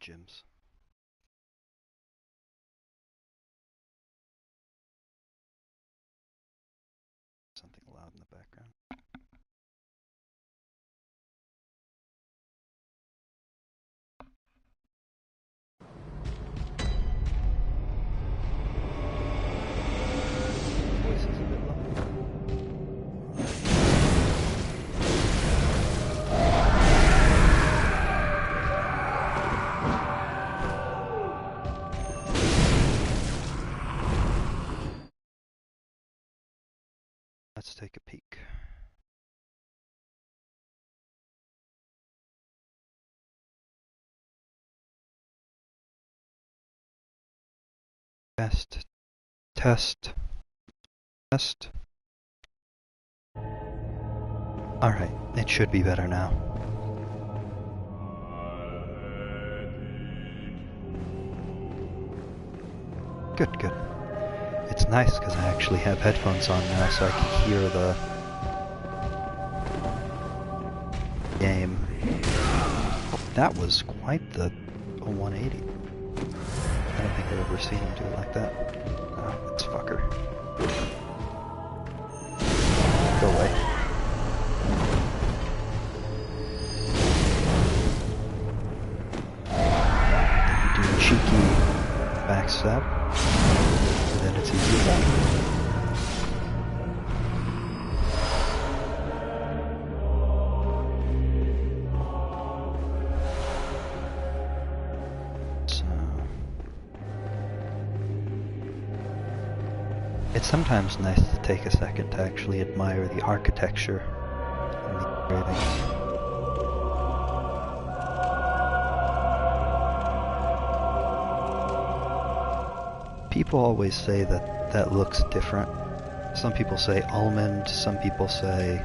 gyms. Something loud in the background. Voice is a bit low. Let's take a peek. Test, test, test. Alright, it should be better now. Good, good. It's nice because I actually have headphones on now so I can hear the game. That was quite the 180. I don't think I've ever seen him do it like that. Oh, this fucker. Go away. You do a cheeky backstab, and then it's easy to back. It's sometimes nice to take a second to actually admire the architecture and the engravings. People always say that that looks different. Some people say almond, some people say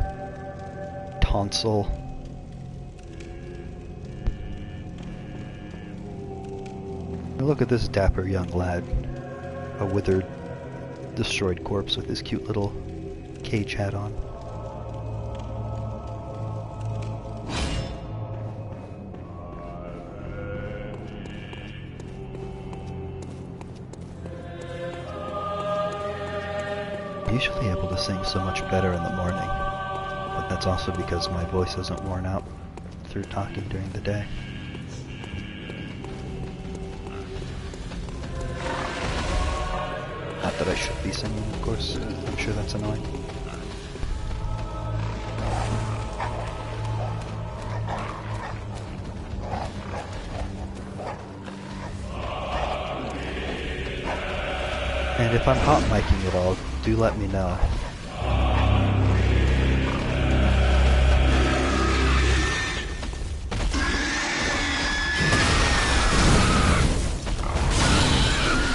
tonsil. Look at this dapper young lad, a withered, destroyed corpse with his cute little cage hat on. I'm usually able to sing so much better in the morning, but that's also because my voice isn't worn out through talking during the day. Not that I should be singing, of course. I'm sure that's annoying. And if I'm hot micing it all, do let me know.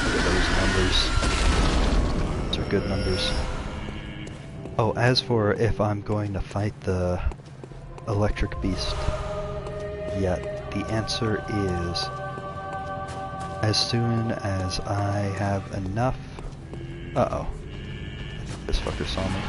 Look at those numbers. Those are good numbers. Oh, as for if I'm going to fight the electric beast yet, the answer is as soon as I have enough. Uh-oh. I think this fucker saw me.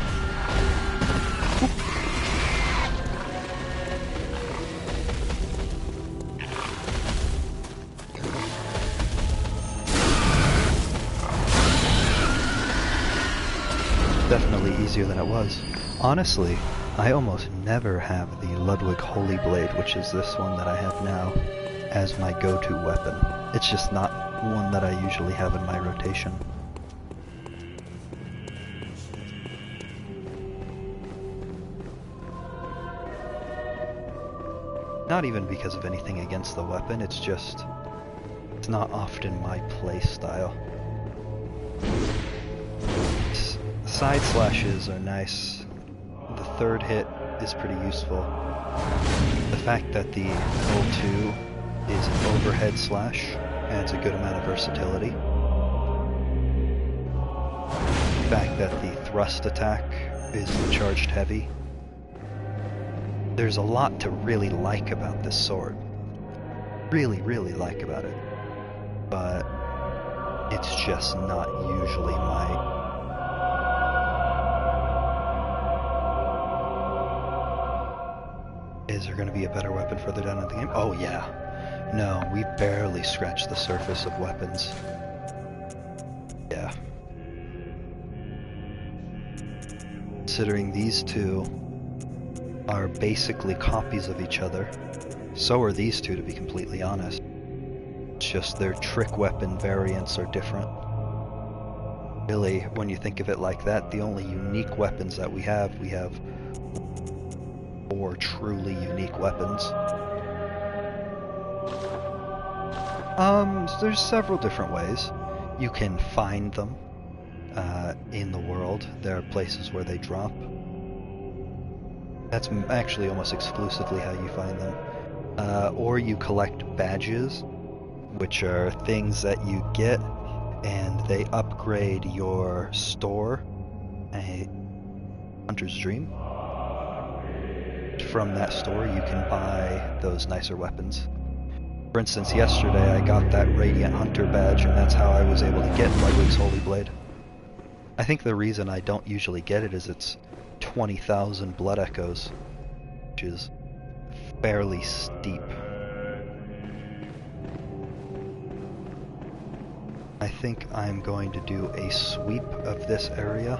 Definitely easier than it was. Honestly, I almost never have the Ludwig Holy Blade, which is this one that I have now, as my go-to weapon. It's just not one that I usually have in my rotation. Not even because of anything against the weapon, it's just, it's not often my play style. Side slashes are nice. The third hit is pretty useful. The fact that the L2 is an overhead slash adds a good amount of versatility. The fact that the thrust attack is the charged heavy. There's a lot to really like about this sword. Really, really like about it. But it's just not usually my... Is there going to be a better weapon further down in the game? Oh yeah. No, we barely scratched the surface of weapons. Yeah. Considering these two are basically copies of each other, so are these two, to be completely honest. It's just their trick weapon variants are different. Really, when you think of it like that, the only unique weapons that we have 4 truly unique weapons. There's several different ways. You can find them in the world. There are places where they drop. That's actually almost exclusively how you find them. Or you collect badges, which are things that you get, and they upgrade your store, a Hunter's Dream. From that store, you can buy those nicer weapons. For instance, yesterday I got that Radiant Hunter badge, and that's how I was able to get Ludwig's Holy Blade. I think the reason I don't usually get it is it's 20,000 blood echoes, which is fairly steep. I think I'm going to do a sweep of this area,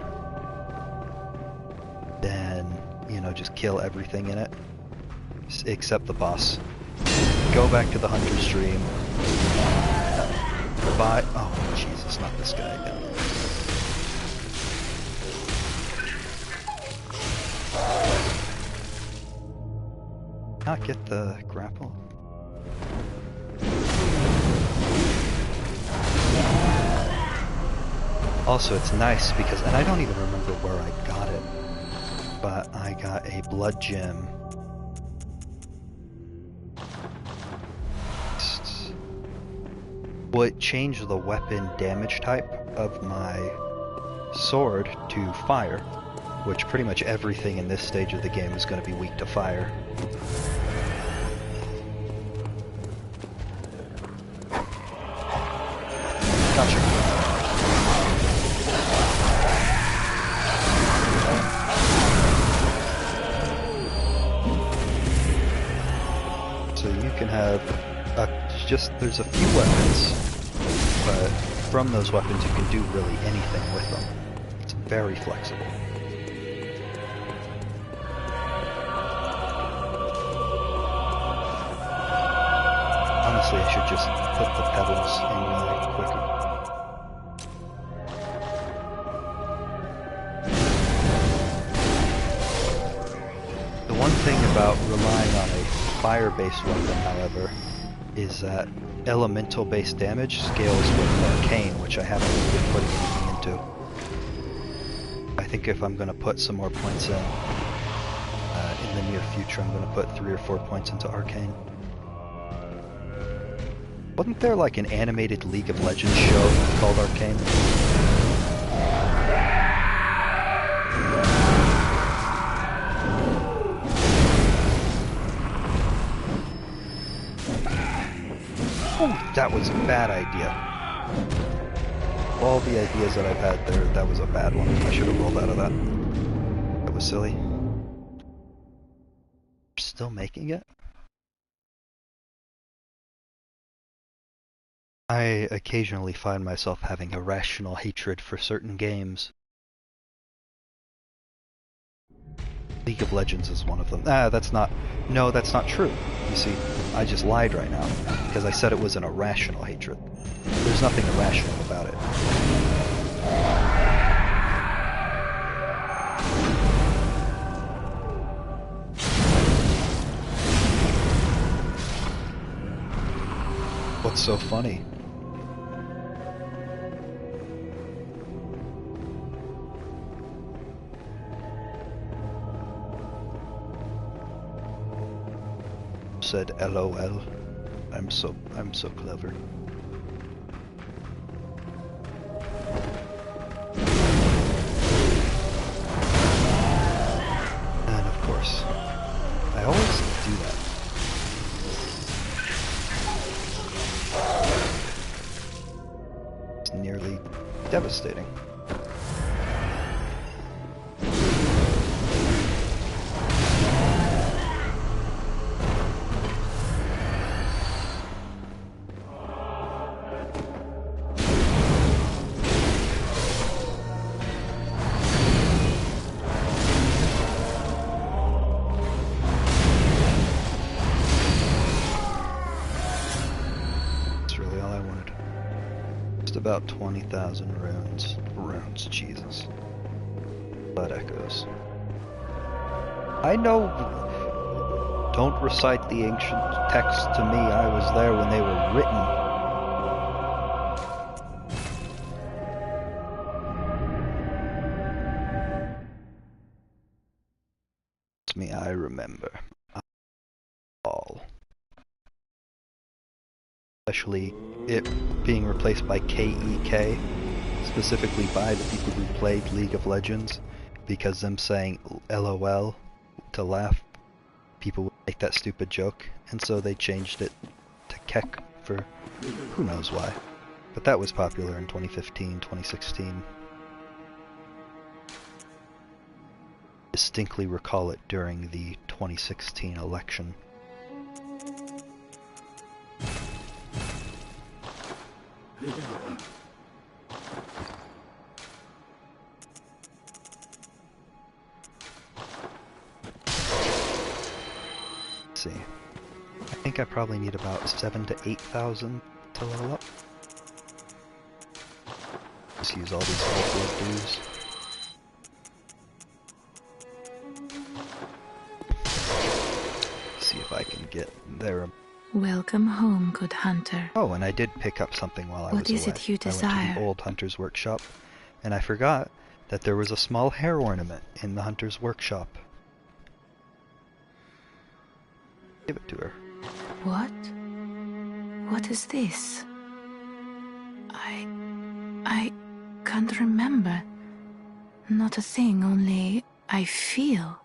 then, you know, just kill everything in it, except the boss. Go back to the Hunter's Dream. Oh, Jesus, not this guy again. Not get the grapple? Also, it's nice because, and I don't even remember where I got it, but I got a blood gem. Would change the weapon damage type of my sword to fire, which pretty much everything in this stage of the game is going to be weak to fire. Gotcha. So you can have there's a few weapons, but from those weapons you can do really anything with them. It's very flexible. Honestly, I should just put the pedals in quicker. The one thing about relying on a fire-based weapon, however, is that elemental-based damage scales with arcane, which I haven't really been putting anything into. I think if I'm going to put some more points in the near future, I'm going to put 3 or 4 points into arcane. Wasn't there like an animated League of Legends show called Arcane? Oh, that was a bad idea. All the ideas that I've had there, that was a bad one. I should have rolled out of that. That was silly. Still making it? I occasionally find myself having irrational hatred for certain games. League of Legends is one of them. That's not true. You see, I just lied right now, because I said it was an irrational hatred. There's nothing irrational about it. What's so funny? Said LOL. I'm so clever. And of course, I always do that. It's nearly devastating. about 20,000 runes. Runes, Jesus. Blood echoes. I know. Don't recite the ancient texts to me. I was there when they were written. It's me, I remember. All. Especially it being replaced by KEK, specifically by the people who played League of Legends, because them saying LOL to laugh, people would make that stupid joke, and so they changed it to Kek for who knows why. But that was popular in 2015, 2016. Distinctly recall it during the 2016 election. Let's see. I think I probably need about 7,000 to 8,000 to level up. Just use all these old blood dues. See if I can get there. Welcome home, good hunter. Oh, and I did pick up something while I was away. What is it you desire? I went to the old hunter's workshop, and I forgot that there was a small hair ornament in the hunter's workshop. Give it to her. What? What is this? I can't remember. Not a thing, only I feel.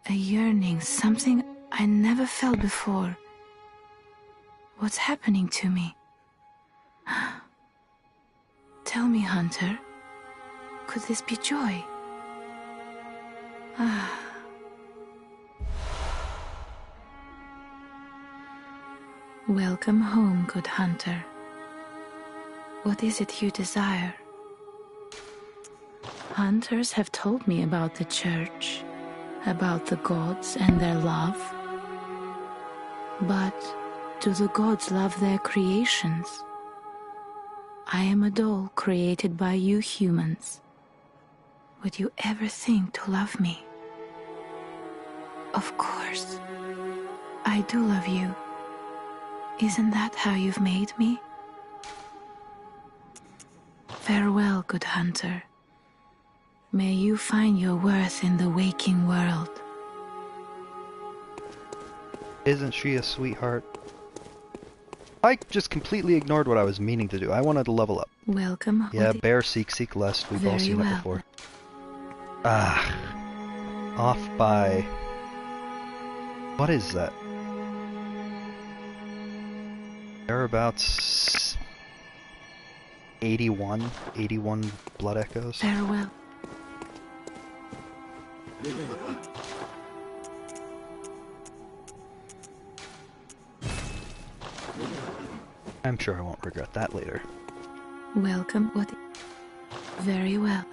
A yearning, something I never felt before. What's happening to me? Tell me, Hunter. Could this be joy? Welcome home, good hunter. What is it you desire? Hunters have told me about the church, about the gods and their love. But do the gods love their creations? I am a doll created by you humans. Would you ever think to love me? Of course. I do love you. Isn't that how you've made me? Farewell, good hunter. May you find your worth in the waking world. Isn't she a sweetheart? I just completely ignored what I was meaning to do. I wanted to level up. Welcome. Yeah, bear seek lust. We've all seen it before. Ah. Off by... What is that? Thereabouts... 81 blood echoes. Farewell. I'm sure I won't regret that later. Welcome. What? Very well.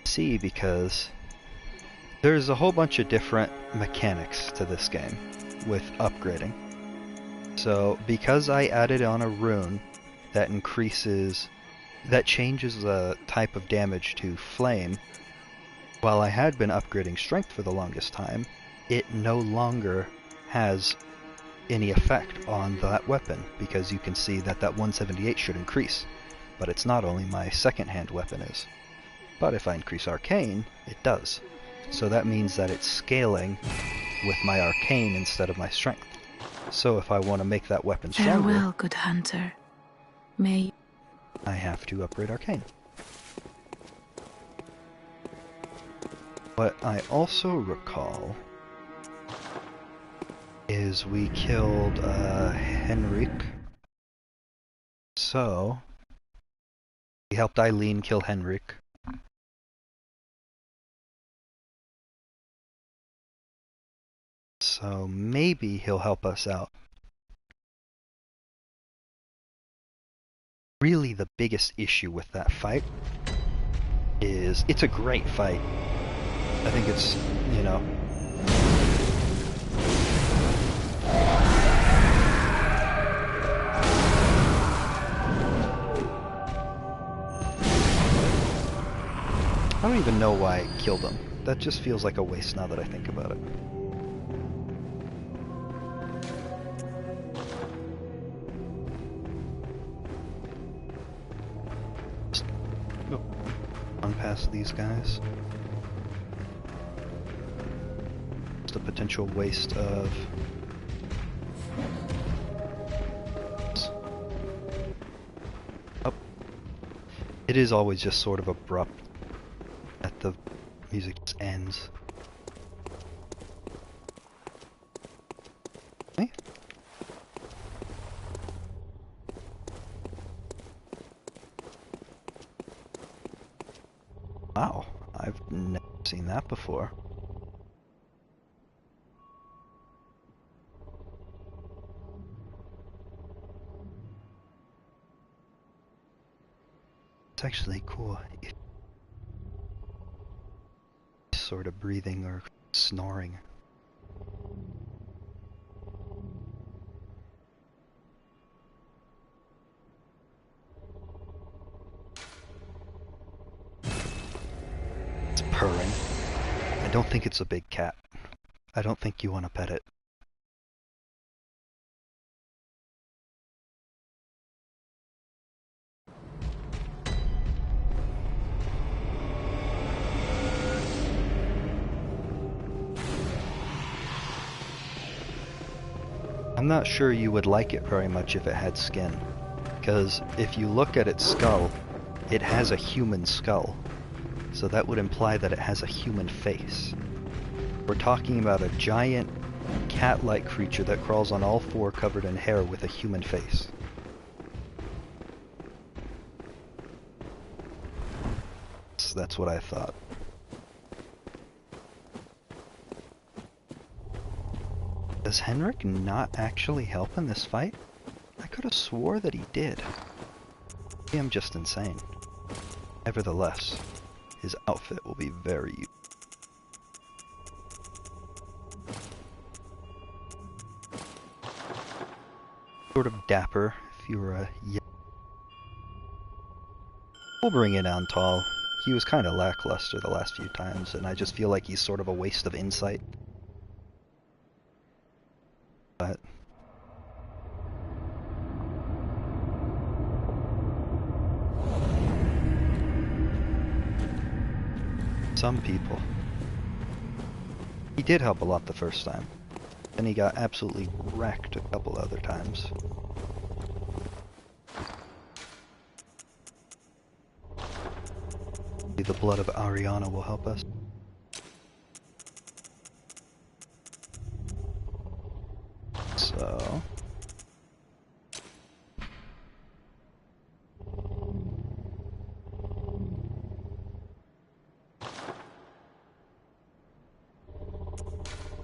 See, because there's a whole bunch of different mechanics to this game with upgrading. So, because I added on a rune that changes the type of damage to flame, while I had been upgrading strength for the longest time, it no longer has any effect on that weapon, because you can see that 178 should increase, but it's not. Only my second-hand weapon is. But if I increase arcane, it does. So that means that it's scaling with my arcane instead of my strength. So if I want to make that weapon stronger, farewell, good hunter. May I have to upgrade arcane. What I also recall is we killed Henrik. So we helped Eileen kill Henrik. So maybe he'll help us out. Really, the biggest issue with that fight is it's a great fight. I think it's, you know, I don't even know why I killed him. That just feels like a waste now that I think about it. Just run past these guys. Just a potential waste of... Oh. It is always just sort of abrupt that the music just ends. Hey? Wow, I've never seen that before. It's actually cool. Sort of breathing or snoring. It's purring. I don't think it's a big cat. I don't think you want to pet it. I'm not sure you would like it very much if it had skin, because if you look at its skull, it has a human skull, so that would imply that it has a human face. We're talking about a giant cat-like creature that crawls on all four covered in hair with a human face. So that's what I thought. Does Henrik not actually help in this fight? I could have swore that he did. Maybe I'm just insane. Nevertheless, his outfit will be very useful. Sort of dapper if you were a We'll bring it down tall. He was kind of lackluster the last few times, and I just feel like he's sort of a waste of insight. But some people. He did help a lot the first time. Then he got absolutely wrecked a couple other times. Maybe the blood of Ariana will help us. So...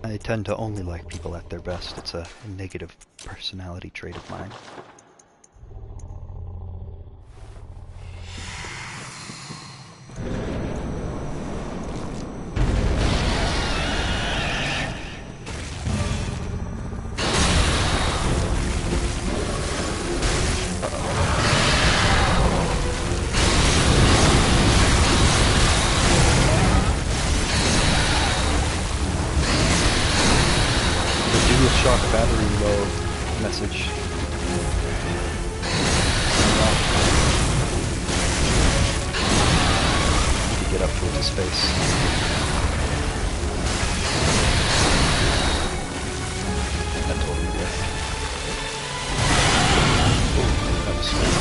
I tend to only like people at their best. It's a negative personality trait of mine. Shock battery low message. To get up towards his face. That totally worked. Oh, that was sweet.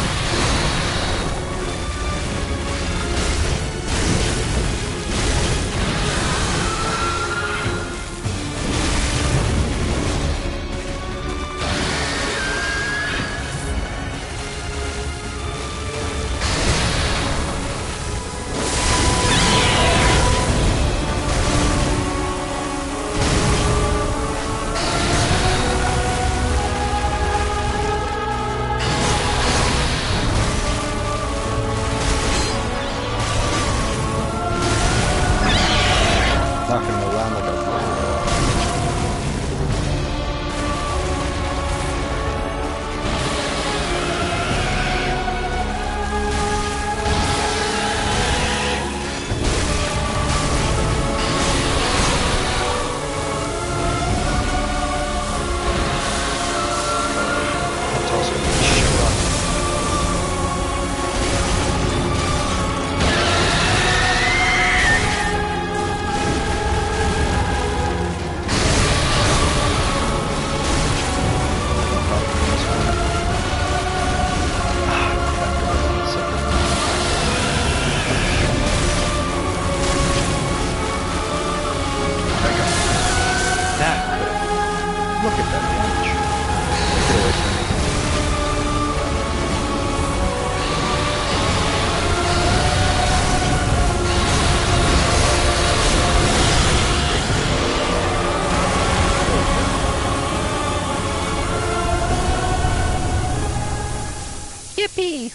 Yippee!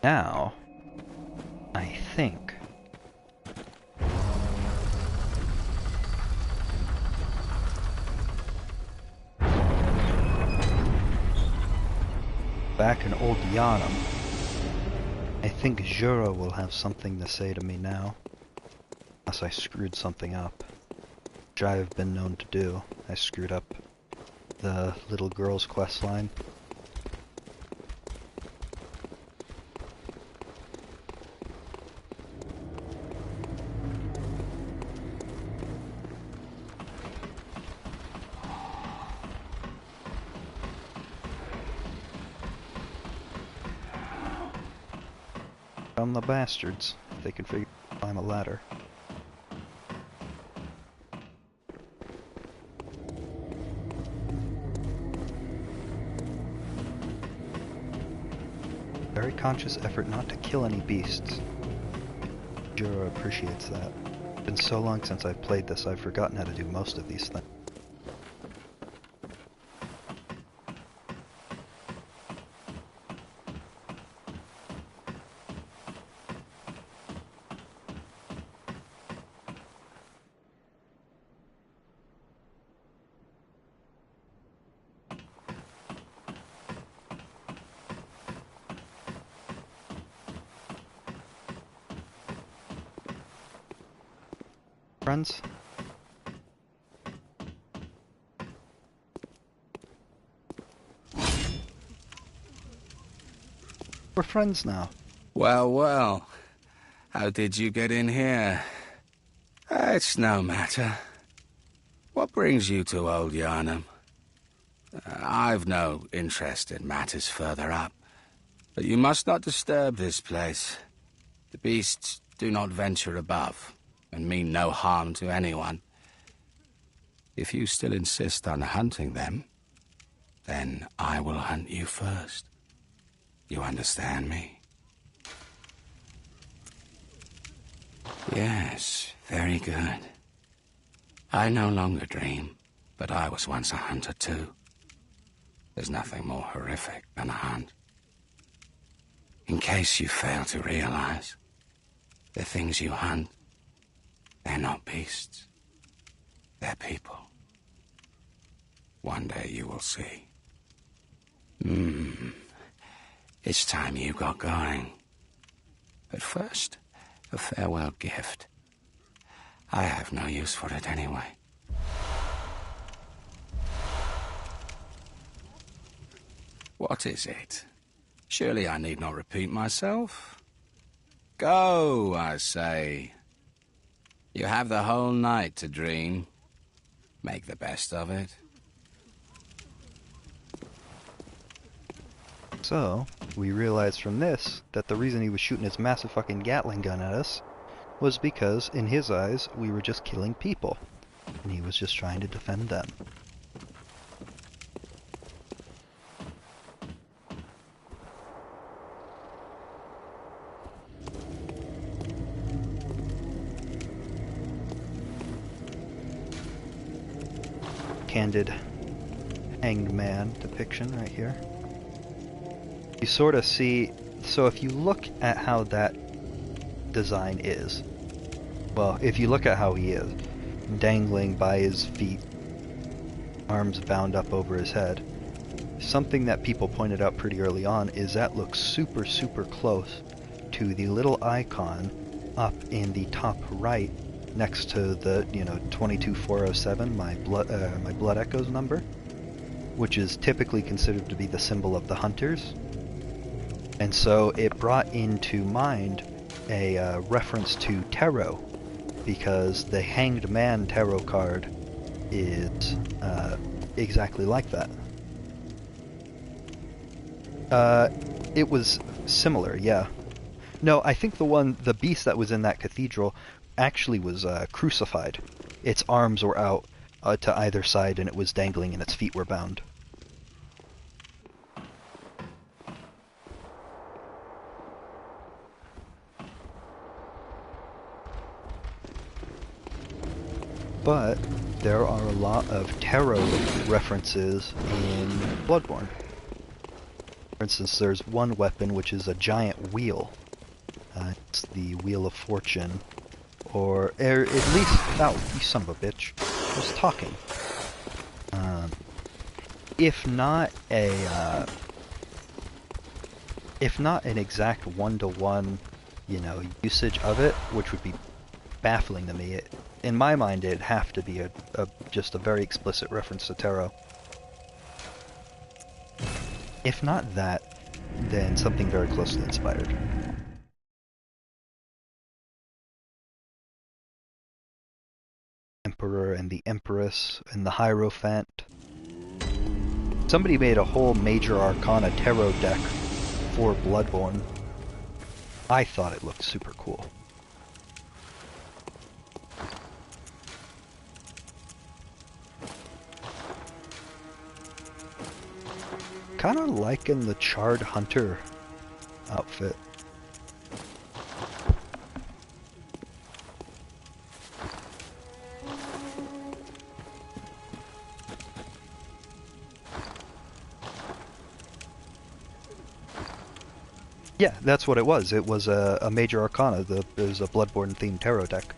Now, I think back in Old Yharnam, I think Jura will have something to say to me now. Unless I screwed something up. Which I have been known to do. I screwed up the little girl's quest line. On the bastards, if they can figure out to climb a ladder. Very conscious effort not to kill any beasts. Jura appreciates that. It's been so long since I've played this, I've forgotten how to do most of these things. Friends? We're friends now. Well, well. How did you get in here? It's no matter. What brings you to Old Yharnam? I've no interest in matters further up. But you must not disturb this place. The beasts do not venture above, and mean no harm to anyone. If you still insist on hunting them, then I will hunt you first. You understand me? Yes, very good. I no longer dream, but I was once a hunter too. There's nothing more horrific than a hunt. In case you fail to realize, the things you hunt, they're not beasts. They're people. One day you will see. It's time you got going. But first, a farewell gift. I have no use for it anyway. What is it? Surely I need not repeat myself. Go, I say. You have the whole night to dream. Make the best of it. So, we realized from this that the reason he was shooting his massive fucking Gatling gun at us was because, in his eyes, we were just killing people. And he was just trying to defend them. Candid hanged man depiction right here. You sort of see, so if you look at how that design is, well, if you look at how he is, dangling by his feet, arms bound up over his head, something that people pointed out pretty early on is that looks super, super close to the little icon up in the top right next to the, 22407, my blood echoes number, which is typically considered to be the symbol of the hunters. And so it brought into mind a reference to tarot, because the Hanged Man tarot card is exactly like that. It was similar, yeah. No, I think the beast that was in that cathedral actually was crucified. Its arms were out to either side, and it was dangling, and its feet were bound. but there are a lot of tarot references in Bloodborne. For instance, there's one weapon which is a giant wheel. It's the Wheel of Fortune, or at least, oh, you son of a bitch, I was talking. If not an exact one-to-one, usage of it, which would be baffling to me. In my mind, it'd have to be just a very explicit reference to tarot. If not that, then something very closely inspired. Emperor and the Empress and the Hierophant. Somebody made a whole Major Arcana tarot deck for Bloodborne. I thought it looked super cool. Kind of liking the Charred Hunter outfit. Yeah, that's what it was. It was a Major Arcana. It was a Bloodborne themed tarot deck.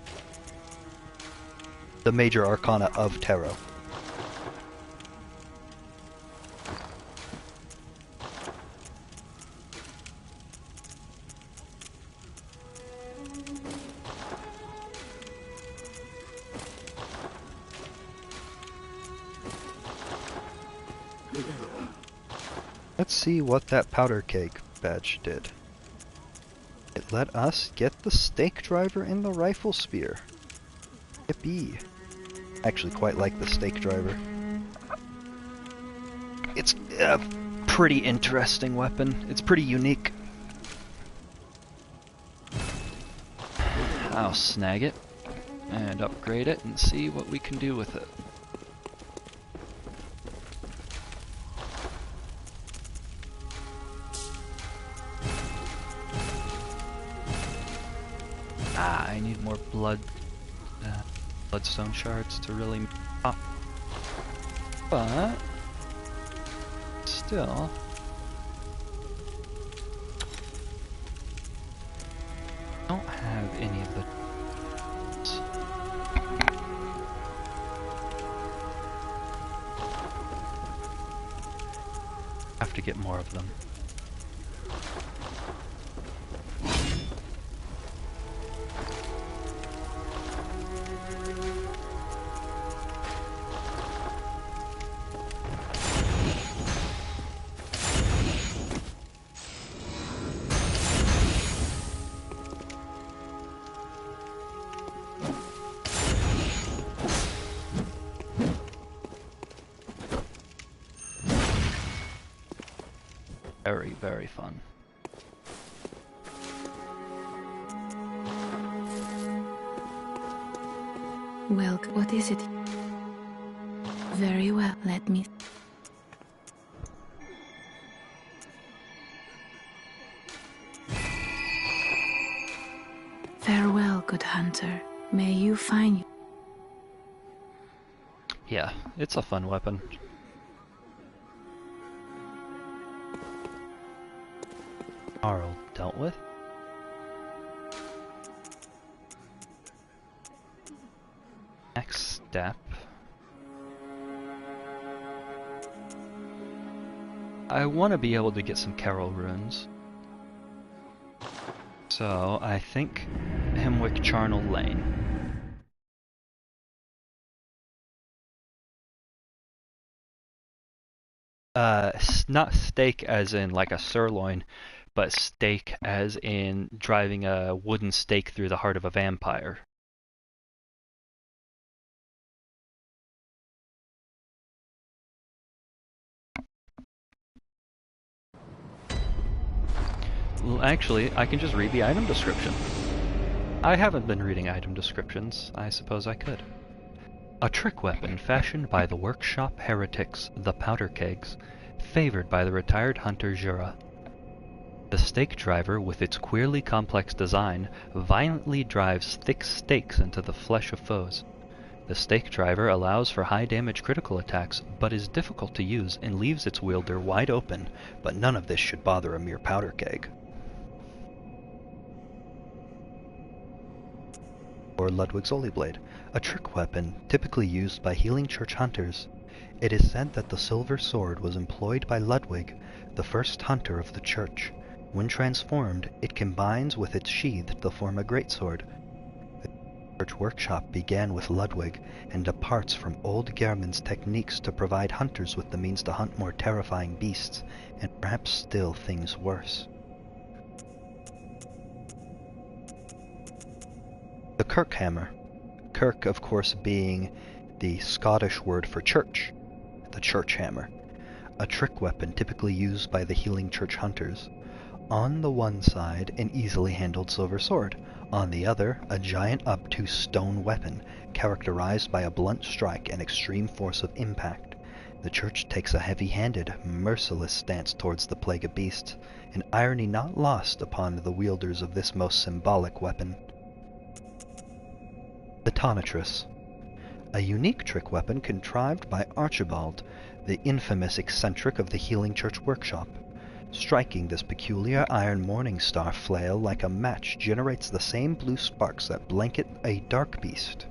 The Major Arcana of tarot. Let's see what that powder keg badge did. It let us get the stake driver and the rifle spear. Yippee. I actually quite like the stake driver. It's a pretty interesting weapon. It's pretty unique. I'll snag it and upgrade it and see what we can do with it. I need more bloodstone shards to really pop. But still, don't have any of the. Have to get more of them. Very, very fun. Well, what is it? Very well, let me... Farewell, good hunter. May you find... Yeah, it's a fun weapon. Arl dealt with. Next step. I want to be able to get some Carol runes. So I think Hemwick Charnel Lane. Not steak as in like a sirloin, but stake as in driving a wooden stake through the heart of a vampire. Well, actually, I can just read the item description. I haven't been reading item descriptions. I suppose I could. A trick weapon fashioned by the workshop heretics, the powder kegs, favored by the retired hunter Jura. The stake driver, with its queerly complex design, violently drives thick stakes into the flesh of foes. The stake driver allows for high damage critical attacks, but is difficult to use and leaves its wielder wide open, but none of this should bother a mere powder keg. Or Ludwig's Holy Blade, a trick weapon typically used by healing church hunters. It is said that the silver sword was employed by Ludwig, the first hunter of the church. When transformed, it combines with its sheath to form a greatsword. The church workshop began with Ludwig and departs from old Gehrman's techniques to provide hunters with the means to hunt more terrifying beasts, and perhaps still things worse. The Kirk hammer. Kirk, of course, being the Scottish word for church. The church hammer. A trick weapon typically used by the healing church hunters. On the one side, an easily handled silver sword. On the other, a giant obtuse stone weapon, characterized by a blunt strike and extreme force of impact. The church takes a heavy-handed, merciless stance towards the plague of beasts, an irony not lost upon the wielders of this most symbolic weapon. The Tonitrus. A unique trick weapon contrived by Archibald, the infamous eccentric of the healing church workshop. Striking this peculiar iron morning star flail like a match generates the same blue sparks that blanket a dark beast.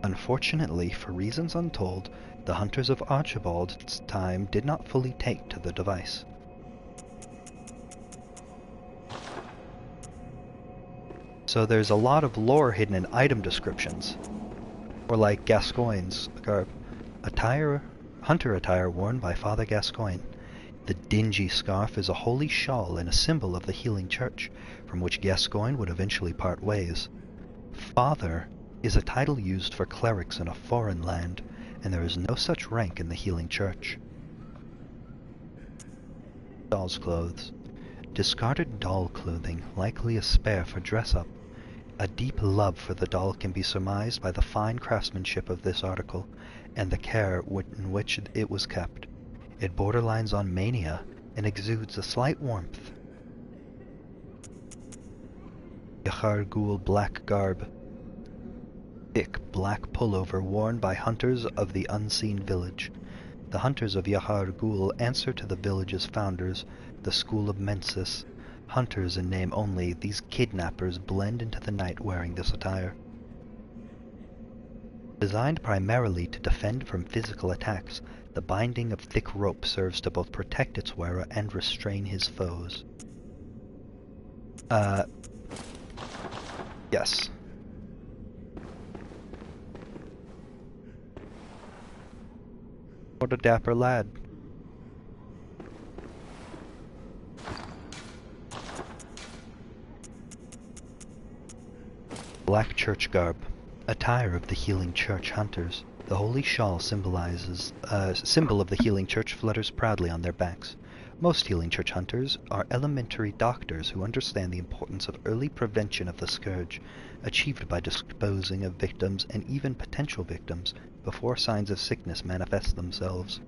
Unfortunately, for reasons untold, the hunters of Archibald's time did not fully take to the device. So there's a lot of lore hidden in item descriptions. Or like Gascoigne's garb, hunter attire worn by Father Gascoigne. The dingy scarf is a holy shawl and a symbol of the healing church, from which Gascoigne would eventually part ways. Father is a title used for clerics in a foreign land, and there is no such rank in the healing church. Doll's clothes. Discarded doll clothing, likely a spare for dress-up. A deep love for the doll can be surmised by the fine craftsmanship of this article, and the care in which it was kept. It borderlines on mania, and exudes a slight warmth. Yahar Ghul black garb. Thick black pullover worn by hunters of the unseen village. The hunters of Yahar Ghul answer to the village's founders, the School of Mensis. Hunters in name only, these kidnappers blend into the night wearing this attire. Designed primarily to defend from physical attacks, the binding of thick rope serves to both protect its wearer and restrain his foes. Yes. What a dapper lad. Black church garb. Attire of the healing church hunters. The holy shawl symbolizes a symbol of the healing church flutters proudly on their backs. Most healing church hunters are elementary doctors who understand the importance of early prevention of the scourge, achieved by disposing of victims and even potential victims before signs of sickness manifest themselves.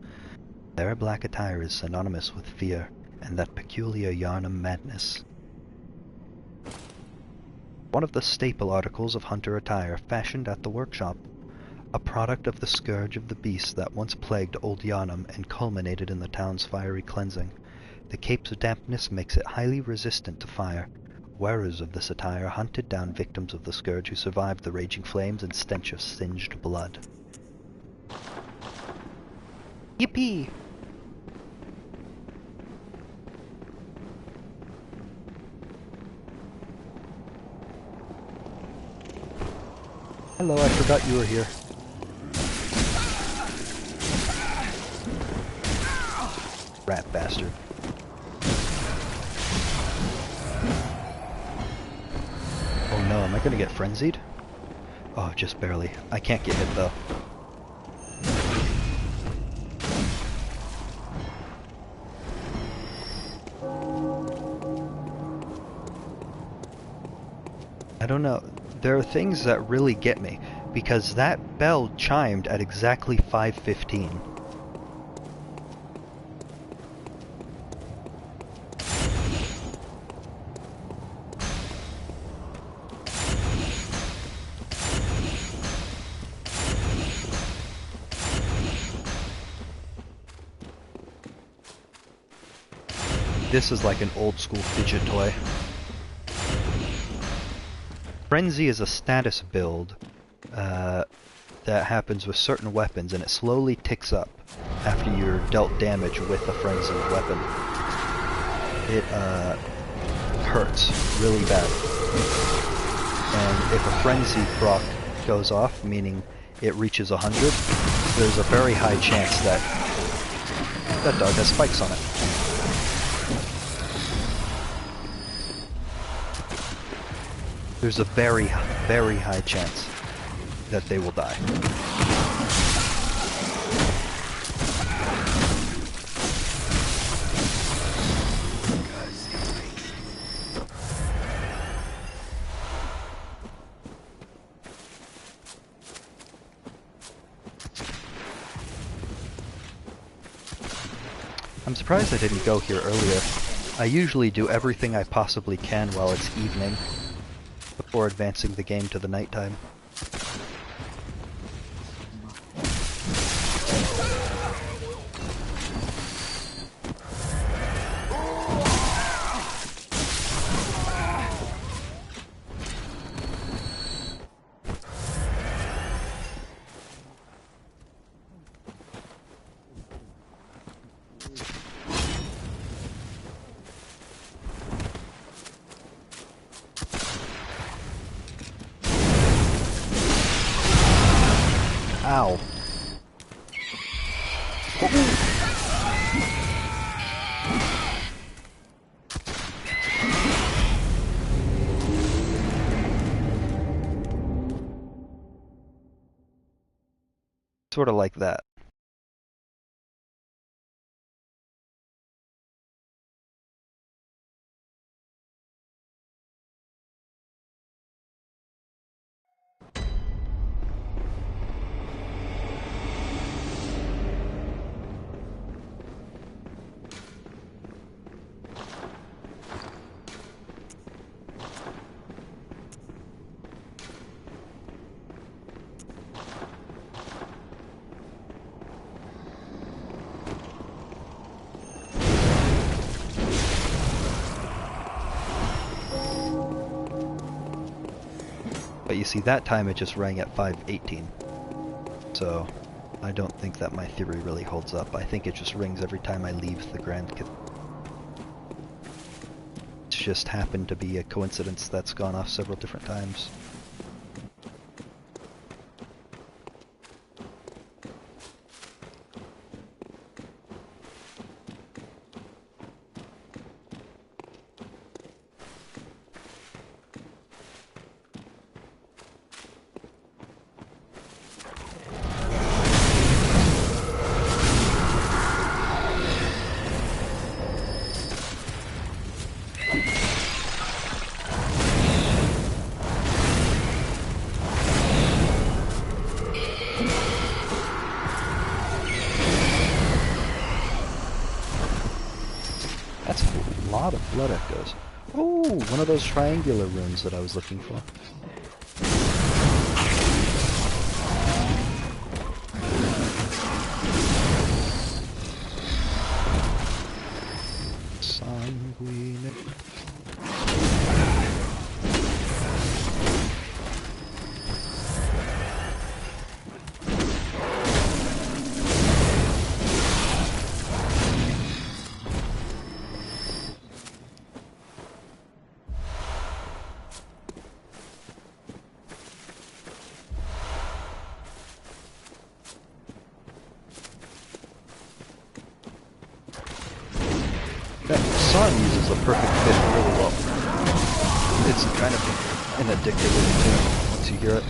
Their black attire is synonymous with fear and that peculiar Yharnam madness. One of the staple articles of hunter attire fashioned at the workshop, a product of the scourge of the beast that once plagued Old Yharnam and culminated in the town's fiery cleansing. The cape's dampness makes it highly resistant to fire. Wearers of this attire hunted down victims of the scourge who survived the raging flames and stench of singed blood. Yippee! Hello, I forgot you were here. Rat bastard. Oh no, am I gonna get frenzied? Oh, just barely. I can't get hit though. I don't know. There are things that really get me, because that bell chimed at exactly 5:15. this is like an old school fidget toy. Frenzy is a status build that happens with certain weapons, and it slowly ticks up after you're dealt damage with a frenzied weapon. It hurts really bad. And if a frenzy proc goes off, meaning it reaches 100, there's a very high chance that that dog has spikes on it. There's a very, very high chance that they will die. I'm surprised I didn't go here earlier. I usually do everything I possibly can while it's evening, before advancing the game to the nighttime. Ow. Sort of like that. But you see, that time it just rang at 5:18. So, I don't think that my theory really holds up. I think it just rings every time I leave the Grand Cathedral. It's just happened to be a coincidence that's gone off several different times. That's a lot of blood echoes. Oh, one of those triangular runes that I was looking for. Sanguine. That song uses the perfect fit really well. It's kind of an addictive tune once you hear it.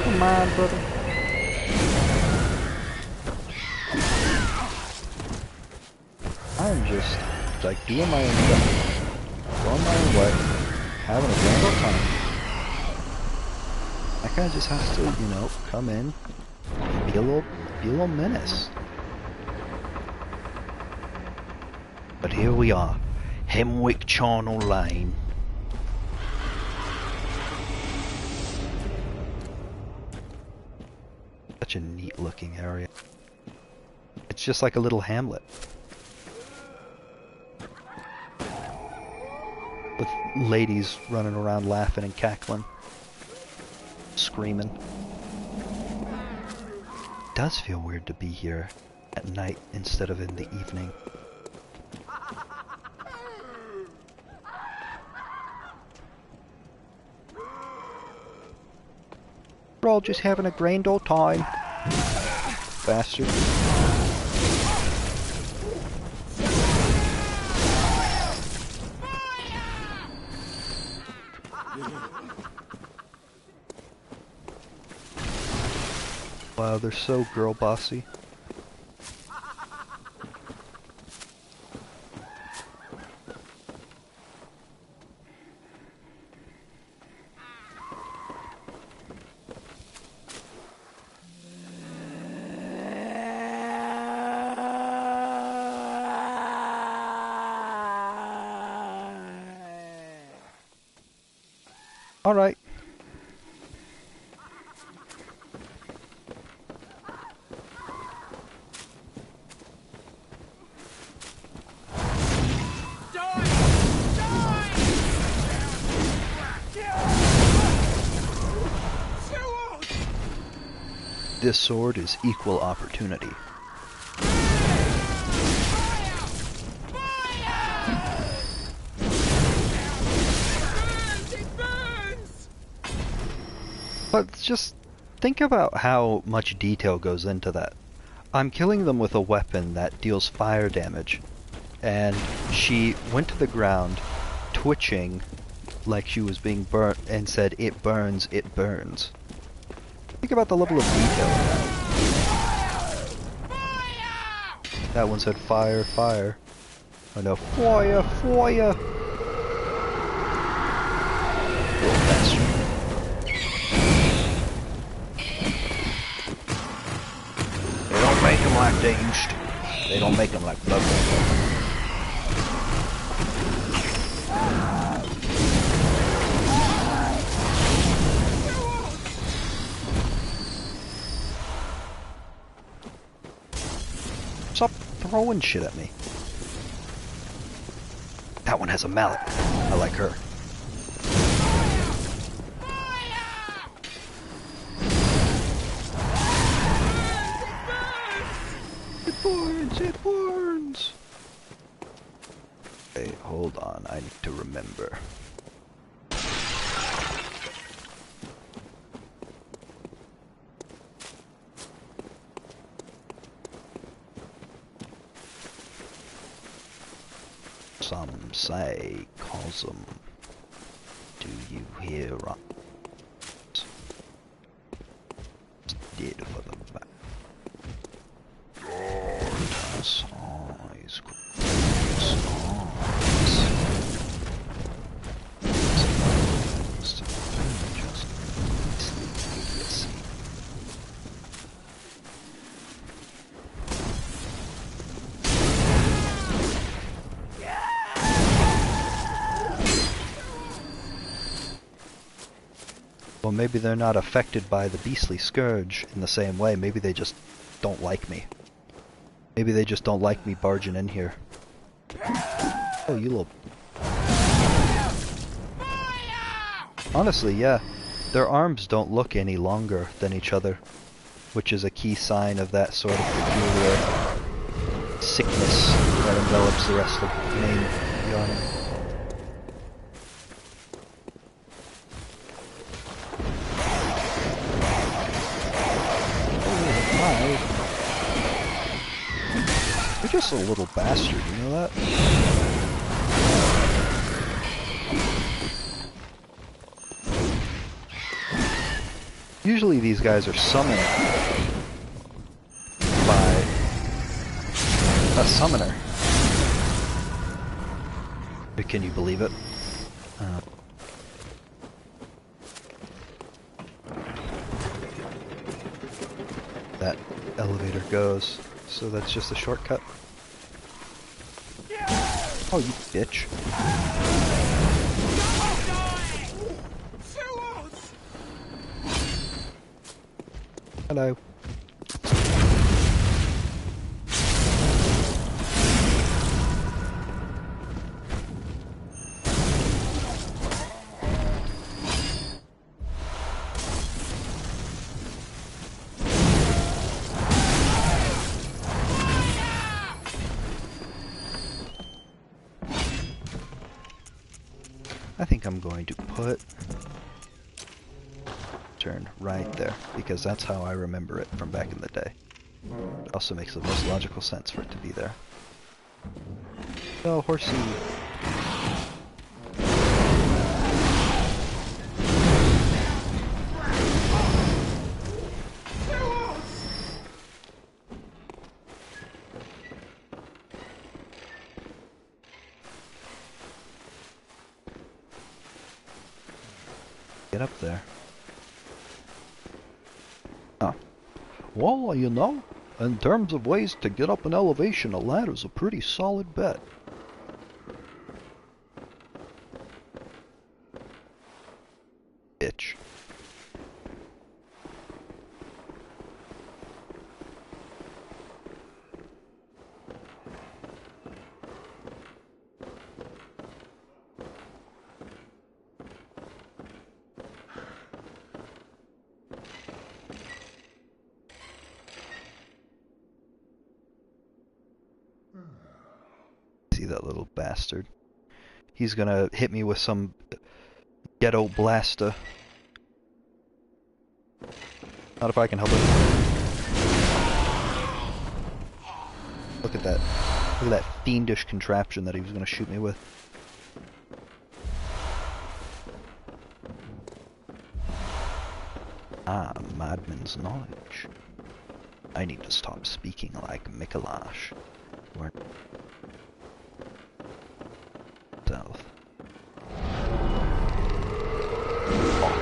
Come on, brother. I'm just like doing my own stuff, going my own way, having a grand old time. That guy just has to, you know, come in and be a little menace. But here we are, Hemwick Charnel Lane. such a neat looking area. It's just like a little hamlet. With ladies running around laughing and cackling. Screaming. It does feel weird to be here at night instead of in the evening. We're all just having a grand old time. Bastard. Wow, they're so girl bossy. All right. This sword is equal opportunity. But just think about how much detail goes into that. I'm killing them with a weapon that deals fire damage, and she went to the ground, twitching like she was being burnt, and said, "It burns, it burns." Think about the level of detail in that. That one said fire, fire. Oh no, fire, fire! Little bastard. They don't make them like they used to. They don't make them like Bloodborne. Stop throwing shit at me. That one has a mallet. I like her. It burns! It burns! Hey, hold on. I need to remember. Some say, Cosm, do you hear us? Dead for the back. Gorgeous eyes, gorgeous eyes. Just idiocy. Well, maybe they're not affected by the beastly scourge in the same way. Maybe they just don't like me. Maybe they just don't like me barging in here. Oh, you little... Honestly, yeah. Their arms don't look any longer than each other, which is a key sign of that sort of peculiar sickness that envelops the rest of the main yarn. You're just a little bastard, you know that? Usually these guys are summoned by a summoner. Can you believe it? That elevator goes, so that's just a shortcut. Oh, you bitch. Hello. I think I'm going to put turn right there, because that's how I remember it from back in the day. It also makes the most logical sense for it to be there. Oh, horsey. Get up there. Oh. Well, you know, in terms of ways to get up an elevation, a ladder's a pretty solid bet. Bitch. See that little bastard. He's gonna hit me with some ghetto blaster. Not if I can help it. Look at that. Look at that fiendish contraption that he was gonna shoot me with. Ah, madman's knowledge. I need to stop speaking like Mikolash. Or South. Oh.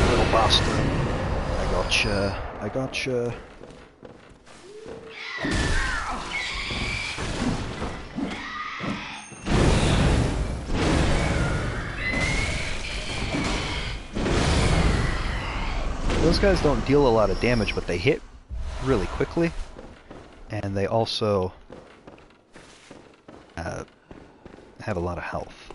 Little bastard. I gotcha. I gotcha. Those guys don't deal a lot of damage, but they hit really quickly, and they also have a lot of health.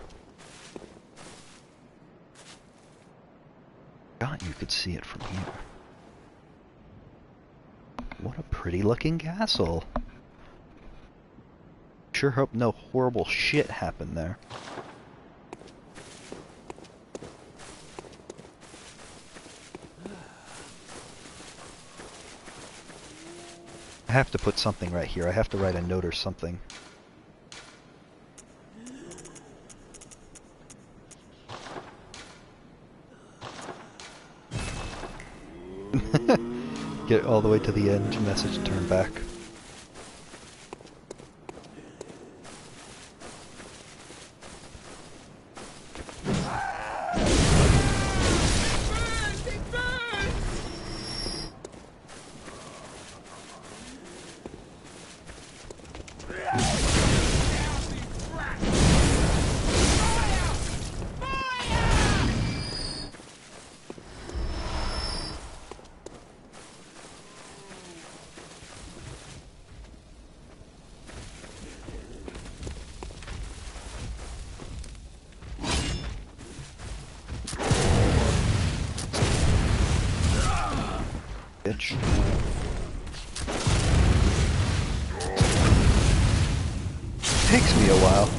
God, you could see it from here. What a pretty looking castle. Sure hope no horrible shit happened there. I have to put something right here. I have to write a note or something. Get all the way to the end, message, turn back. Bitch. Takes me a while.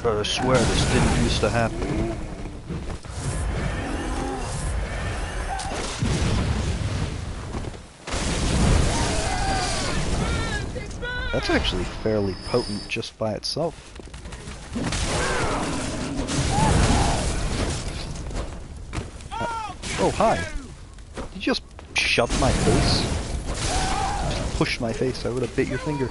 But I swear this didn't used to happen. That's actually fairly potent just by itself. Oh, hi. Did you just shove my face? Just push my face, I would have bit your finger.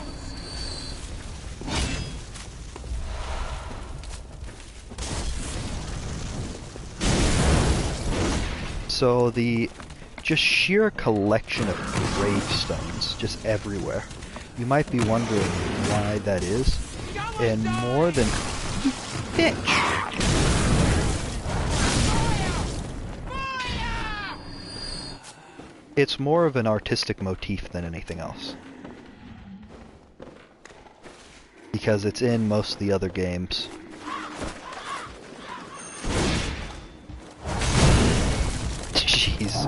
So the just sheer collection of gravestones just everywhere. You might be wondering why that is. And more than... Bitch! It's more of an artistic motif than anything else. Because it's in most of the other games. Jeez.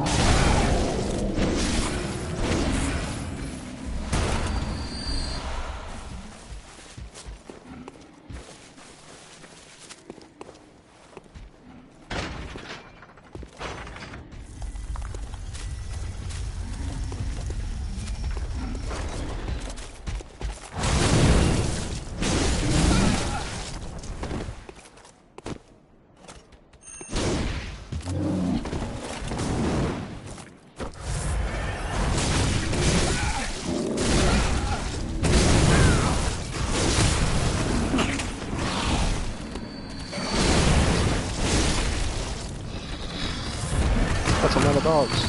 dogs.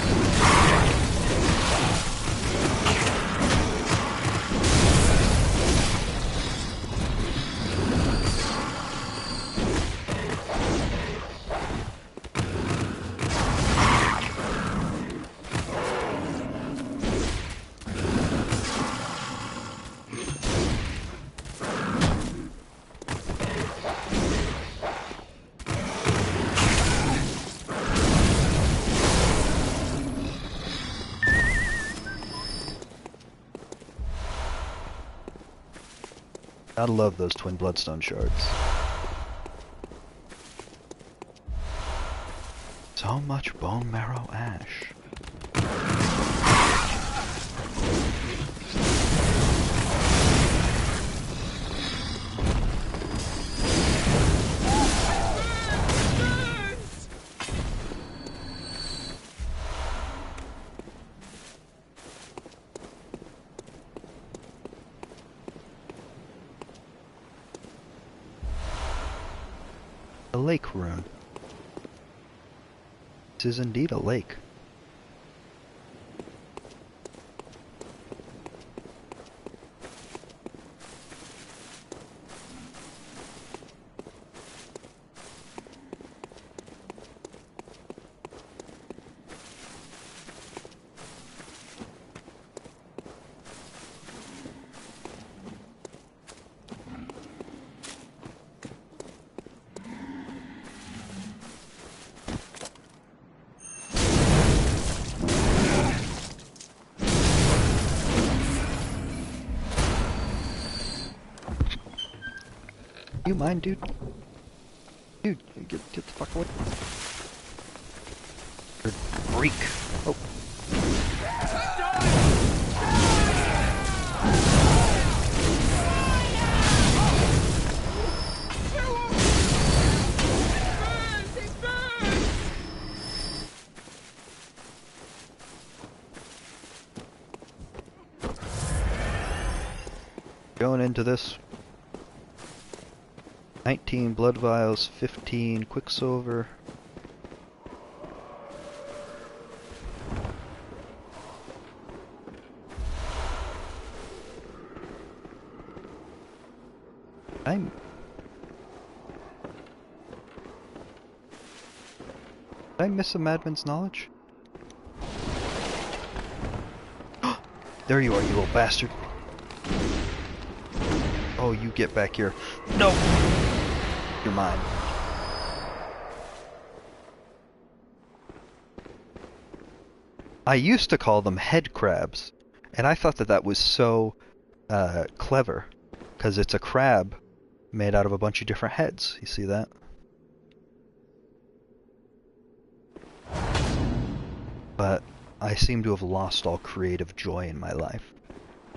Gotta love those twin bloodstone shards. So much bone marrow ash. A lake rune. This is indeed a lake. You mind, dude? Dude, get the fuck away. Freak. Oh. Going into this. 19 blood vials, 15 quicksilver. Did I miss a madman's knowledge? There you are, you little bastard. Oh, you get back here. No! You're mine. I used to call them head crabs, and I thought that that was so clever, because it's a crab made out of a bunch of different heads. You see that? But I seem to have lost all creative joy in my life,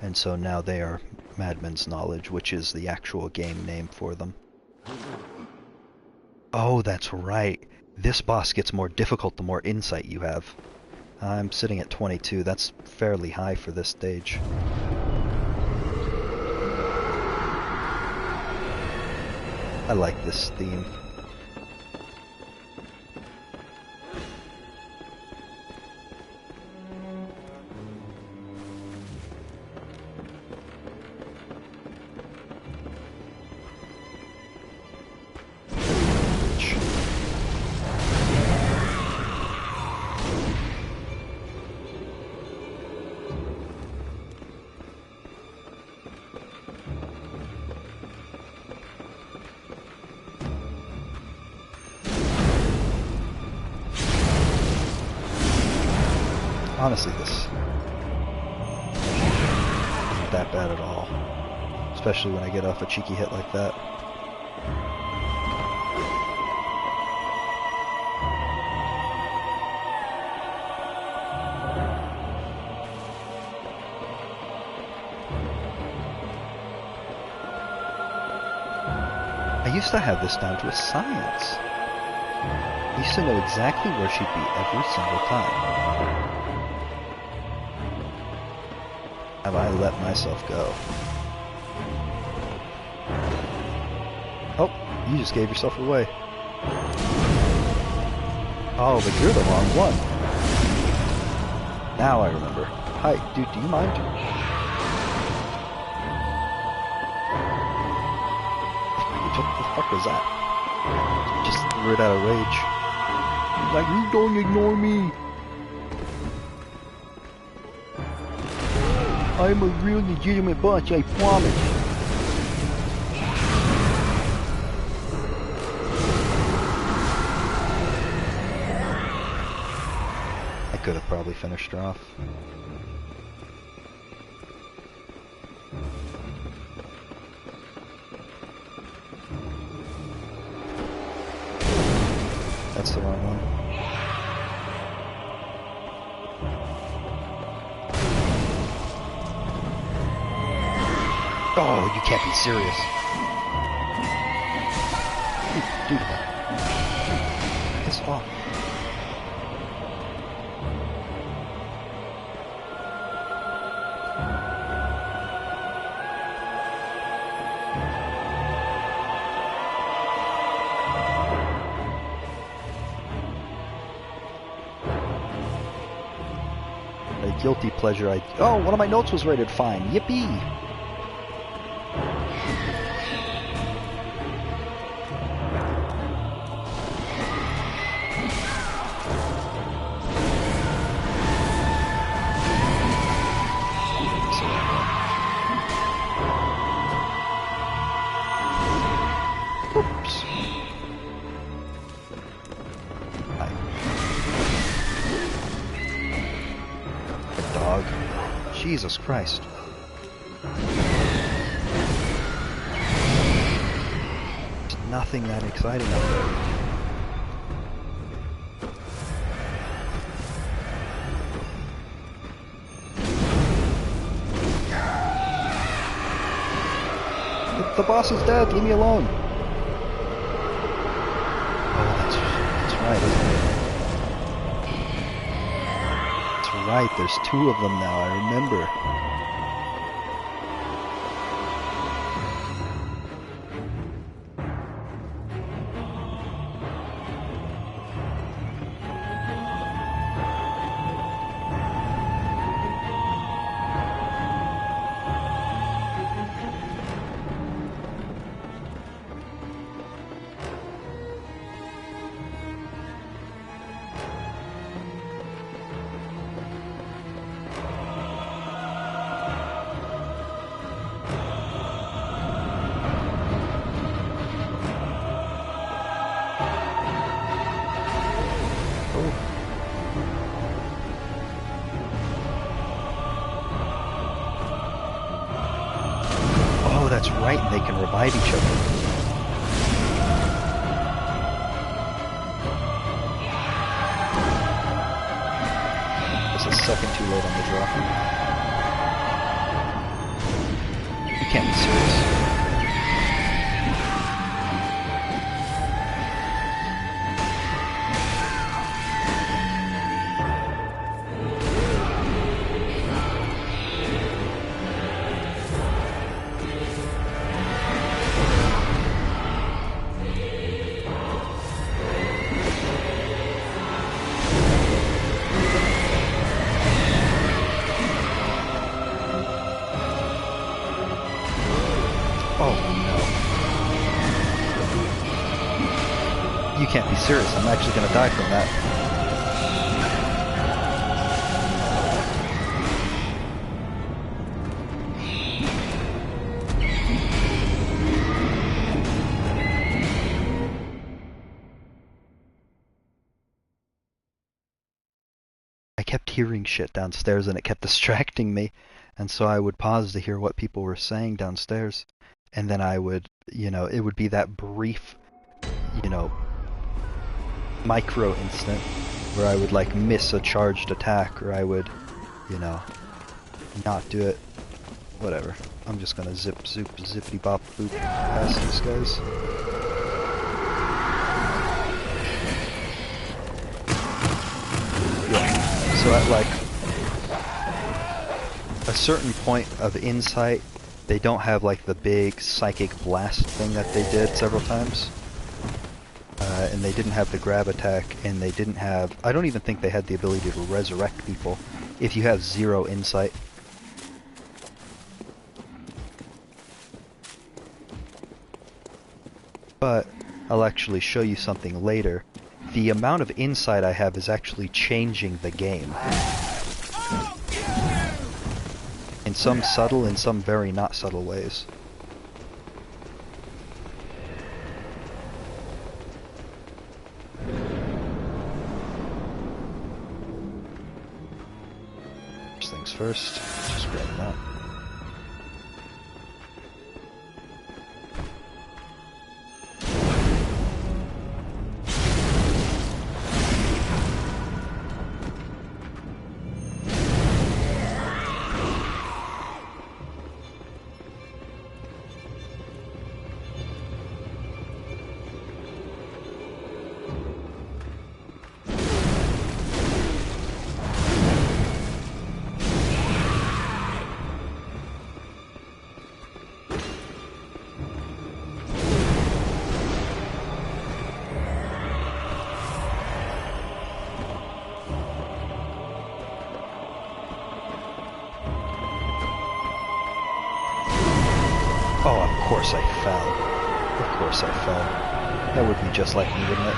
and so now they are Madman's Knowledge, which is the actual game name for them. Oh, that's right. This boss gets more difficult the more insight you have. I'm sitting at 22. That's fairly high for this stage. I like this theme. Honestly, this isn't that bad at all. Especially when I get off a cheeky hit like that. I used to have this down to a science. I used to know exactly where she'd be every single time. Have I let myself go? Oh, you just gave yourself away. Oh, but you're the wrong one. Now I remember. Hi, dude, do you mind? What the fuck was that? Just threw it out of rage. He's like, you don't ignore me! I'm a real legitimate boss, I promise. I could have probably finished her off. That's the wrong one. Oh, you can't be serious. Dude. Piss off. A guilty pleasure. Oh, one of my notes was rated fine. Yippee! Oops. Hi. Dog. Jesus Christ. There's nothing that exciting up there. The boss is dead, leave me alone. Oh, that's right, isn't it? That's right, there's two of them now, I remember. Oh, that's right, and they can revive each other. Just a second too late on the draw. You can't be serious. Oh no. You can't be serious. I'm actually going to die from that. I kept hearing shit downstairs and it kept distracting me. And so I would pause to hear what people were saying downstairs. And then I would, it would be that brief, micro instant where I would like miss a charged attack, or I would, not do it. Whatever. I'm just gonna zip, zoop, zippity bop boop past these guys. Yeah. So at like a certain point of insight, they don't have like the big psychic blast thing that they did several times. And they didn't have the grab attack, and they didn't have... I don't even think they had the ability to resurrect people. if you have 0 insight. But I'll actually show you something later. The amount of insight I have is actually changing the game. In some subtle and some very not subtle ways. First things first, just grab that. Oh, of course I fell. Of course I fell. That would be just like me, wouldn't it?